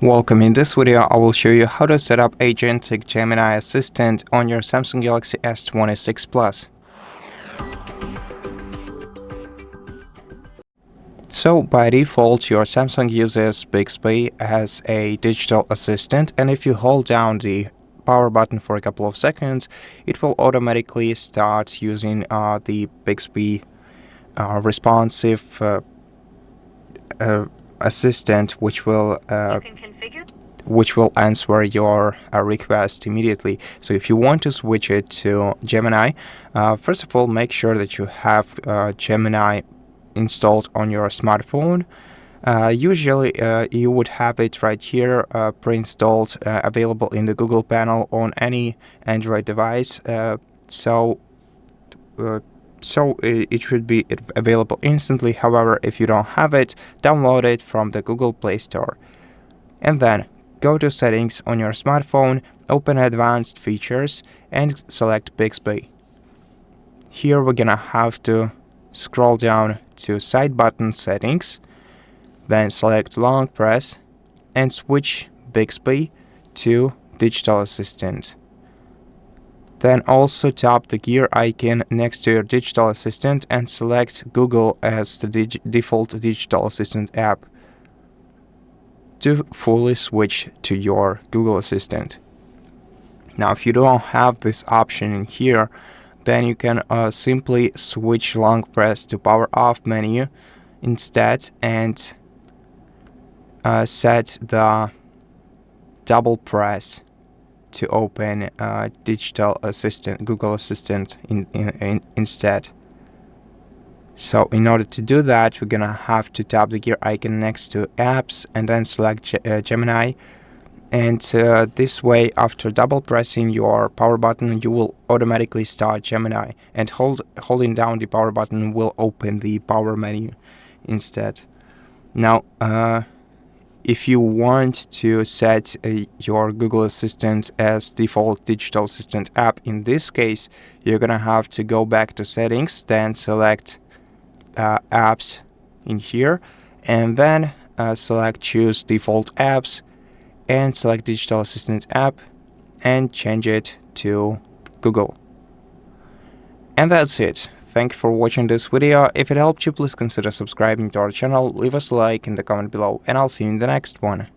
Welcome. In this video, I will show you how to set up Agentic Gemini Assistant on your Samsung Galaxy S26 Plus. So by default, your Samsung uses Bixby as a digital assistant, and if you hold down the power button for a couple of seconds, it will automatically start using the Bixby responsive assistant, which will answer your request immediately. So if you want to switch it to Gemini, first of all, make sure that you have Gemini installed on your smartphone. Usually you would have it right here pre-installed, available in the Google panel on any Android device. So it should be available instantly. However, if you don't have it, download it from the Google Play Store. And then go to Settings on your smartphone, open Advanced Features, and select Bixby. Here we're gonna have to scroll down to Side Button Settings, then select Long Press, and switch Bixby to Digital Assistant. Then also tap the gear icon next to your digital assistant and select Google as the default digital assistant app to fully switch to your Google Assistant. Now, if you don't have this option in here, then you can simply switch long press to power off menu instead and set the double press to open digital assistant, Google Assistant instead. So in order to do that, we're gonna have to tap the gear icon next to apps and then select Gemini. And this way, after double pressing your power button, you will automatically start Gemini, and holding down the power button will open the power menu instead. Now, if you want to set your Google Assistant as default digital assistant app, in this case, you're gonna have to go back to Settings, then select Apps in here, and then select Choose Default Apps, and select Digital Assistant app, and change it to Google. And that's it. Thank you for watching this video. If it helped you, please consider subscribing to our channel, leave us a like in the comment below, and I'll see you in the next one.